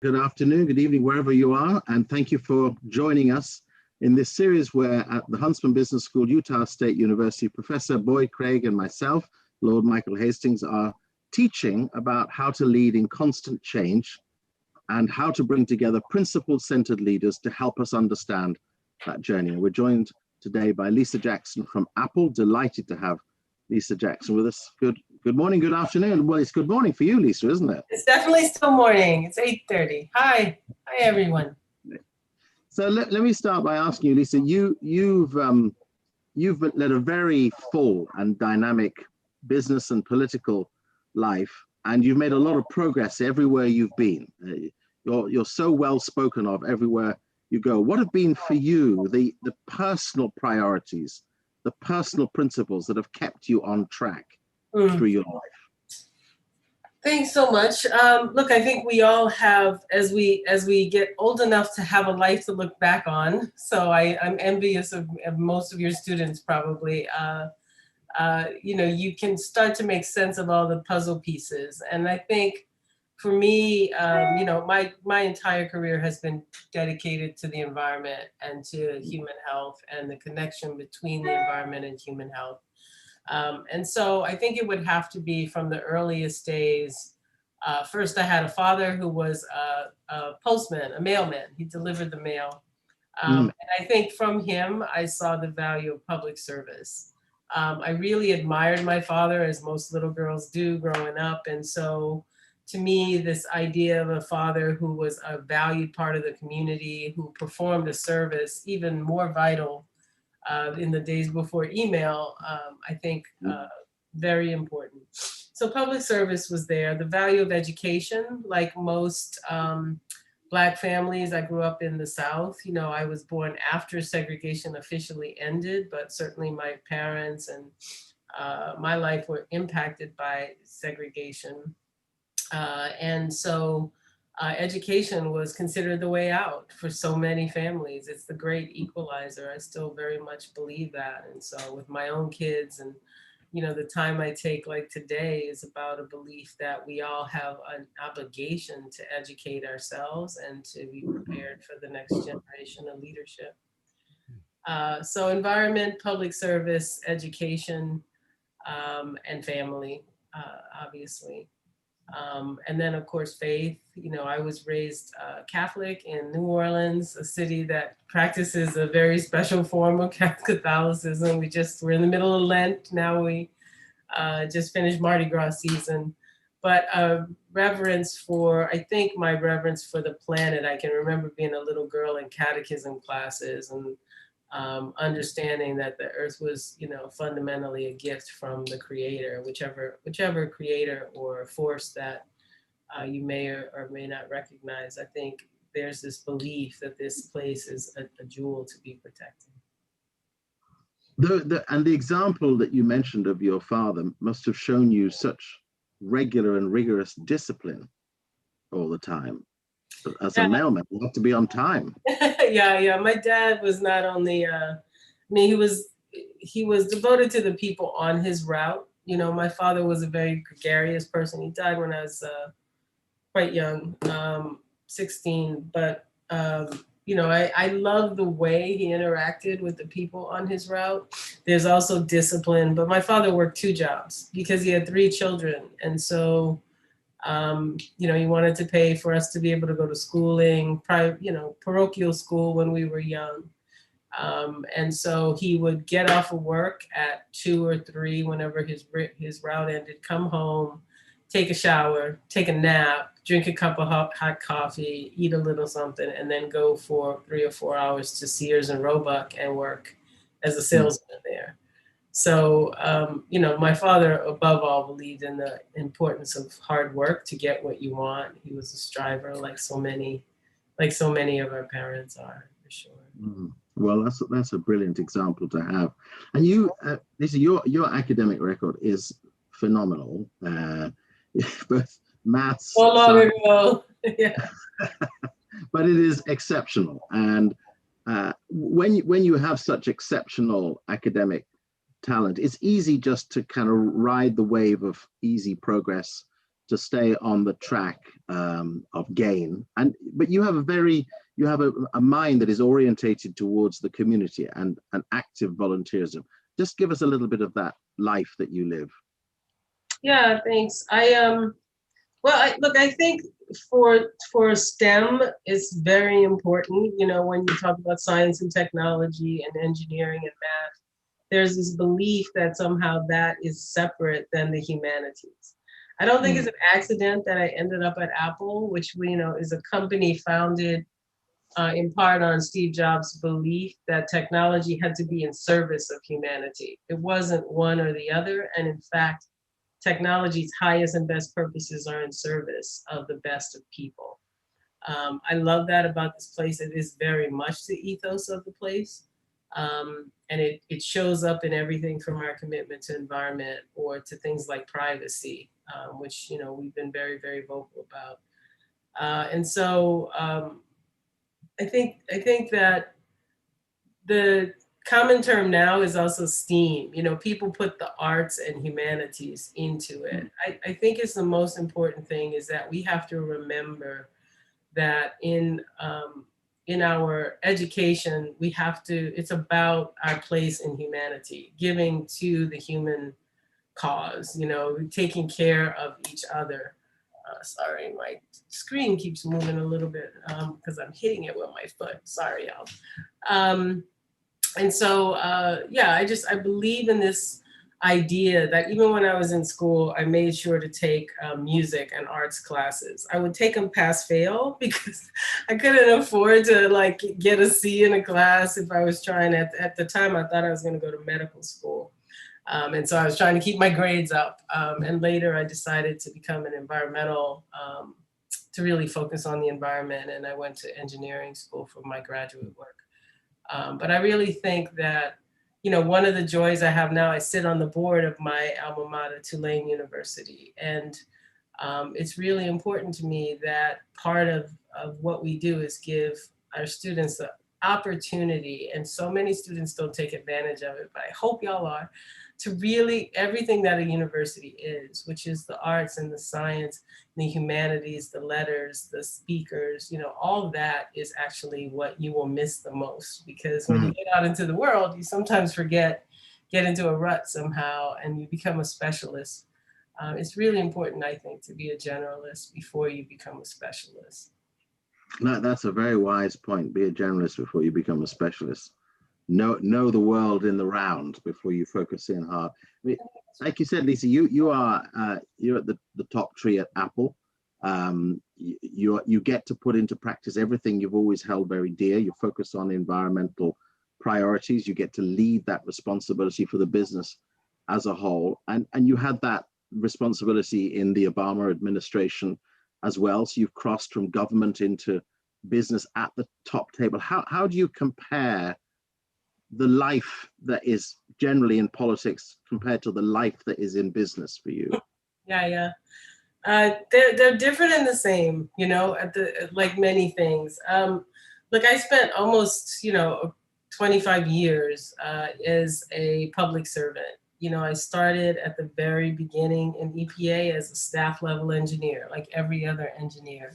Good afternoon, good evening, wherever you are, and thank you for joining us in this series where at the Huntsman Business School, Utah State University, Professor Boyd Craig and myself, Lord Michael Hastings, are teaching about how to lead in constant change and how to bring together principle-centered leaders to help us understand that journey. And we're joined today by Lisa Jackson from Apple. Delighted to have Lisa Jackson with us. Good morning, good afternoon. Well, it's good morning for you, Lisa, isn't it? It's definitely still morning. It's 8:30. Hi everyone. So let me start by asking you, Lisa. You've led a very full and dynamic business and political life, and you've made a lot of progress everywhere you've been. You're so well spoken of everywhere you go. What have been for you the personal priorities, the personal principles that have kept you on track through your life? Thanks so much. Look, I think we all have, as we get old enough to have a life to look back on. So I'm envious of most of your students probably. You can start to make sense of all the puzzle pieces. And I think for me, my entire career has been dedicated to the environment and to human health and the connection between the environment and human health. And so I think it would have to be from the earliest days. First, I had a father who was a postman, a mailman. He delivered the mail. And I think from him, I saw the value of public service. I really admired my father, as most little girls do growing up. And so to me, this idea of a father who was a valued part of the community, who performed a service even more vital in the days before email, I think very important. So public service was there. The value of education, like most Black families, I grew up in the South. I was born after segregation officially ended, but certainly my parents and my life were impacted by segregation. And so education was considered the way out for so many families. It's the great equalizer. I still very much believe that. And so with my own kids and, the time I take like today is about a belief that we all have an obligation to educate ourselves and to be prepared for the next generation of leadership. So environment, public service, education, and family, obviously. And then, of course, faith. I was raised Catholic in New Orleans, a city that practices a very special form of Catholicism. We're in the middle of Lent. Now we just finished Mardi Gras season. But I think my reverence for the planet, I can remember being a little girl in catechism classes and understanding that the earth was, fundamentally a gift from the creator, whichever creator or force that you may or may not recognize. I think there's this belief that this place is a jewel to be protected. And the example that you mentioned of your father must have shown you such regular and rigorous discipline all the time. As a mailman, you have to be on time. Yeah. My dad was not only, he was devoted to the people on his route. My father was a very gregarious person. He died when I was quite young, 16. But, I love the way he interacted with the people on his route. There's also discipline. But my father worked 2 jobs because he had 3 children. And so he wanted to pay for us to be able to go to schooling, parochial school when we were young. And so he would get off of work at 2 or 3 whenever his route ended, come home, take a shower, take a nap, drink a cup of hot coffee, eat a little something, and then go for 3 or 4 hours to Sears and Roebuck and work as a salesman there. So, my father, above all, believed in the importance of hard work to get what you want. He was a striver, like so many of our parents are, for sure. Mm-hmm. Well, that's a brilliant example to have. And you, Lisa, your academic record is phenomenal. Both maths, long ago. Yeah. But it is exceptional. And when you have such exceptional academic talent, it's easy just to kind of ride the wave of easy progress to stay on the track of gain. But you have a mind that is orientated towards the community and an active volunteerism. Just give us a little bit of that life that you live. Yeah, thanks. Look, I think for STEM, it's very important. You know, when you talk about science and technology and engineering and math, there's this belief that somehow that is separate than the humanities. I don't think it's an accident that I ended up at Apple, which is a company founded in part on Steve Jobs' belief that technology had to be in service of humanity. It wasn't one or the other, and in fact, technology's highest and best purposes are in service of the best of people. I love that about this place. It is very much the ethos of the place. And it shows up in everything from our commitment to environment or to things like privacy, which we've been very, very vocal about. And so I think that the common term now is also STEAM. People put the arts and humanities into it. I think it's the most important thing is that we have to remember that in our education, it's about our place in humanity, giving to the human cause, taking care of each other. Sorry, my screen keeps moving a little bit because I'm hitting it with my foot. Sorry, y'all. And so, I believe in this idea that even when I was in school, I made sure to take music and arts classes. I would take them pass fail because I couldn't afford to get a C in a class if I was trying. At the time, I thought I was going to go to medical school. And so I was trying to keep my grades up. And later I decided to become an environmental, to really focus on the environment. And I went to engineering school for my graduate work. But I really think that, one of the joys I have now, I sit on the board of my alma mater, Tulane University. And it's really important to me that part of what we do is give our students the opportunity, and so many students don't take advantage of it, but I hope y'all are, to really everything that a university is, which is the arts and the science, the humanities, the letters, the speakers, all of that is actually what you will miss the most, because when you get out into the world, you sometimes get into a rut somehow and you become a specialist. It's really important, I think, to be a generalist before you become a specialist. No, that's a very wise point. Be a generalist before you become a specialist. Know the world in the round before you focus in hard. I mean, like you said, Lisa, you're at the top tree at Apple. You get to put into practice everything you've always held very dear. You focus on environmental priorities. You get to lead that responsibility for the business as a whole. And you had that responsibility in the Obama administration as well. So you've crossed from government into business at the top table. How do you compare the life that is generally in politics compared to the life that is in business for you? Yeah. They're different and the same, like many things. Look, I spent almost, 25 years as a public servant. I started at the very beginning in EPA as a staff level engineer, like every other engineer.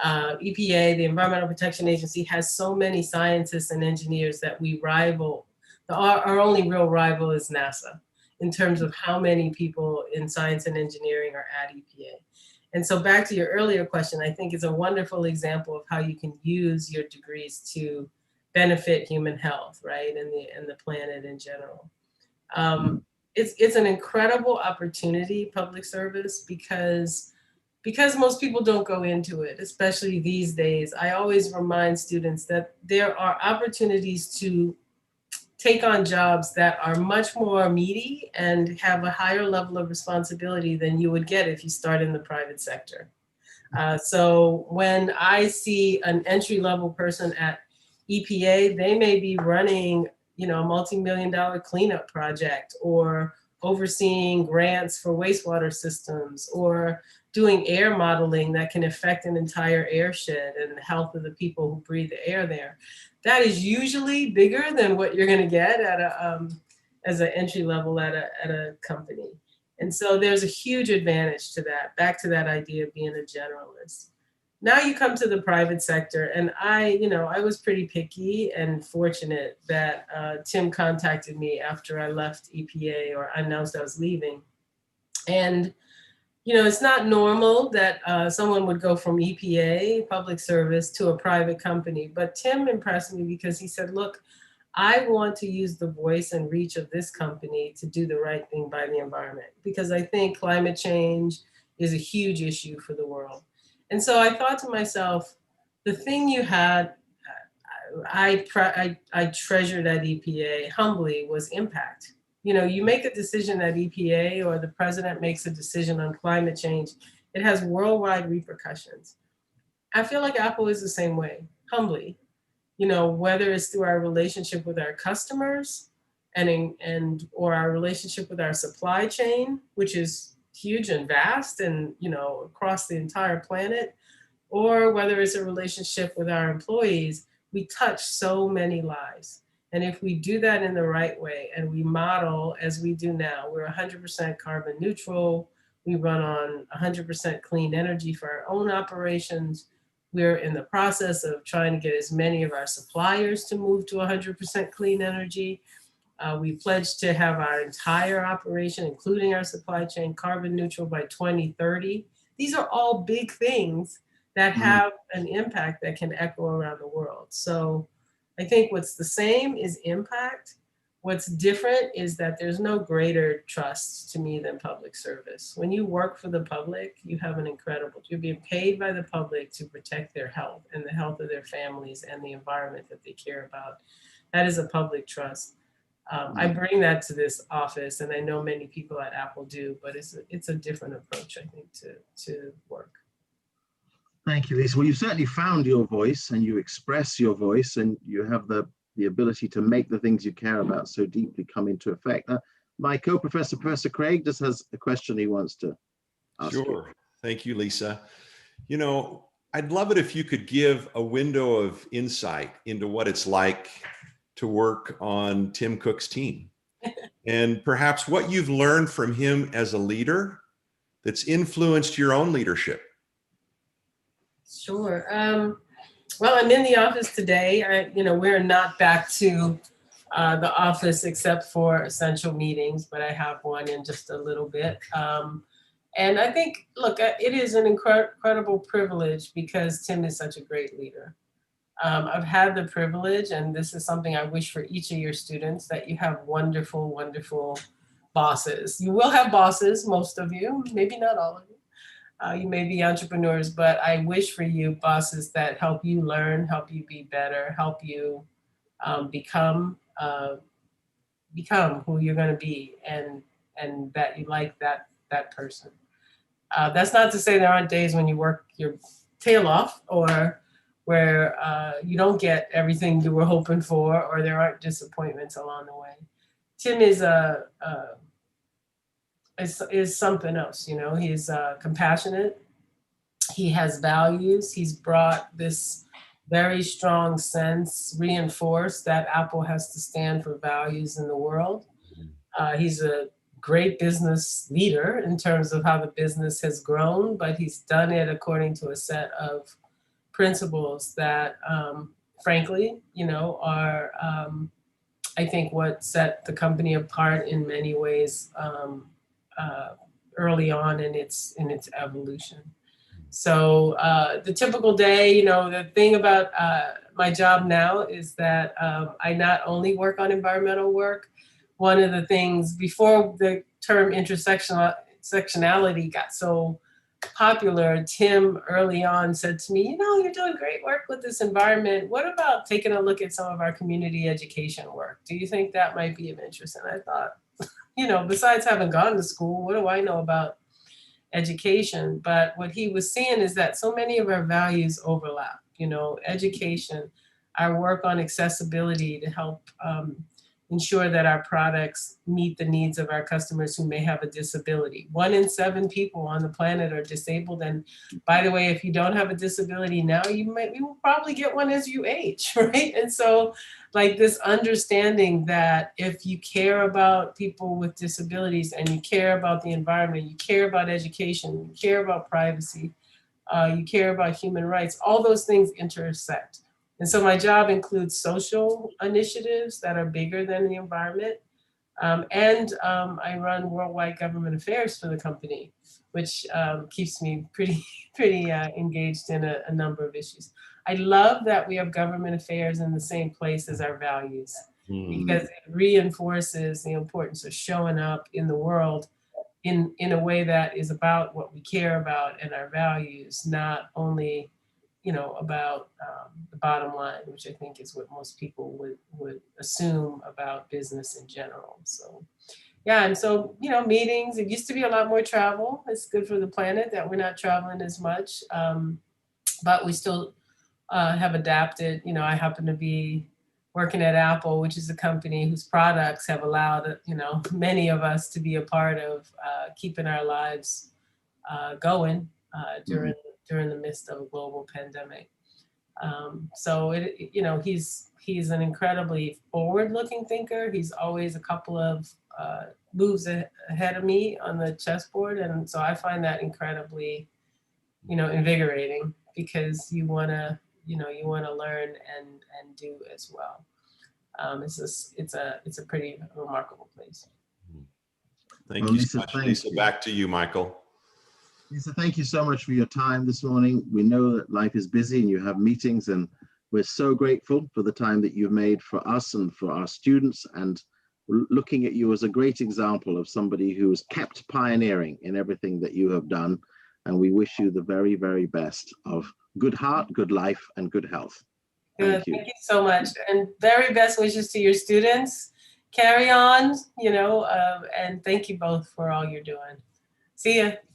EPA, the Environmental Protection Agency, has so many scientists and engineers that we rival. Our only real rival is NASA in terms of how many people in science and engineering are at EPA. And so back to your earlier question, I think it's a wonderful example of how you can use your degrees to benefit human health, right, and the planet in general. It's an incredible opportunity, public service, because most people don't go into it, especially these days. I always remind students that there are opportunities to take on jobs that are much more meaty and have a higher level of responsibility than you would get if you start in the private sector. So when I see an entry-level person at EPA, they may be running, a multi-million-dollar cleanup project, or overseeing grants for wastewater systems, or doing air modeling that can affect an entire airshed and the health of the people who breathe the air there. That is usually bigger than what you're going to get at as an entry level at a company. And so there's a huge advantage to that, back to that idea of being a generalist. Now you come to the private sector, and I was pretty picky and fortunate that Tim contacted me after I left EPA, or I announced I was leaving. And it's not normal that someone would go from EPA, public service, to a private company. But Tim impressed me because he said, look, I want to use the voice and reach of this company to do the right thing by the environment, because I think climate change is a huge issue for the world. And so I thought to myself, the thing you had, I treasured at EPA humbly, was impact. You make a decision at EPA, or the president makes a decision on climate change, it has worldwide repercussions. I feel like Apple is the same way, humbly. Whether it's through our relationship with our customers or our relationship with our supply chain, which is huge and vast and, across the entire planet, or whether it's a relationship with our employees, we touch so many lives. And if we do that in the right way, and we model as we do now, we're 100% carbon neutral, we run on 100% clean energy for our own operations. We're in the process of trying to get as many of our suppliers to move to 100% clean energy. We pledged to have our entire operation, including our supply chain, carbon neutral by 2030. These are all big things that have an impact that can echo around the world. So I think what's the same is impact. What's different is that there's no greater trust to me than public service. When you work for the public, you have you're being paid by the public to protect their health and the health of their families and the environment that they care about. That is a public trust. I bring that to this office, and I know many people at Apple do, but it's a different approach, I think, to work. Thank you, Lisa. Well, you've certainly found your voice, and you express your voice, and you have the ability to make the things you care about so deeply come into effect. My co-professor, Professor Craig, just has a question he wants to ask you. Sure. Thank you, Lisa. I'd love it if you could give a window of insight into what it's like to work on Tim Cook's team, and perhaps what you've learned from him as a leader that's influenced your own leadership. Sure. Well, I'm in the office today. We're not back to the office except for essential meetings, but I have one in just a little bit. And I think, look, it is an incredible privilege because Tim is such a great leader. I've had the privilege, and this is something I wish for each of your students, that you have wonderful, wonderful bosses. You will have bosses, most of you, maybe not all of you. You may be entrepreneurs, but I wish for you bosses that help you learn, help you be better, help you become who you're going to be, and that you like that person. That's not to say there aren't days when you work your tail off, or where you don't get everything you were hoping for, or there aren't disappointments along the way. Tim is something else. He's compassionate. He has values. He's brought this very strong sense, reinforced that Apple has to stand for values in the world. He's a great business leader in terms of how the business has grown, but he's done it according to a set of principles that, frankly, are, I think, what set the company apart in many ways early on in its evolution. So the typical day, the thing about my job now is that I not only work on environmental work. One of the things, before the term intersectionality got so popular, Tim early on said to me, you're doing great work with this environment. What about taking a look at some of our community education work? Do you think that might be of interest? And I thought, besides having gone to school, what do I know about education? But what he was seeing is that so many of our values overlap. Education, our work on accessibility to help ensure that our products meet the needs of our customers who may have a disability. 1 in 7 people on the planet are disabled. And by the way, if you don't have a disability now, you will probably get one as you age, right? And so like this understanding that if you care about people with disabilities and you care about the environment, you care about education, you care about privacy, you care about human rights, all those things intersect. And so my job includes social initiatives that are bigger than the environment. I run worldwide government affairs for the company, which keeps me pretty engaged in a number of issues. I love that we have government affairs in the same place as our values, because it reinforces the importance of showing up in the world in a way that is about what we care about and our values, not only about the bottom line, which I think is what most people would assume about business in general. So yeah, and so, meetings, it used to be a lot more travel. It's good for the planet that we're not traveling as much, but we still have adapted. I happen to be working at Apple, which is a company whose products have allowed, many of us to be a part of keeping our lives going during the midst of a global pandemic. So he's an incredibly forward-looking thinker. He's always a couple of moves ahead of me on the chessboard, and so I find that incredibly, invigorating, because you want to learn and do as well. It's a pretty remarkable place. Thank you so much, Lisa. Back to you, Michael. Lisa, thank you so much for your time this morning. We know that life is busy and you have meetings, and we're so grateful for the time that you've made for us and for our students, and looking at you as a great example of somebody who has kept pioneering in everything that you have done. And we wish you the very, very best of good heart, good life, and good health. Thank you so much. And very best wishes to your students. Carry on, and thank you both for all you're doing. See ya.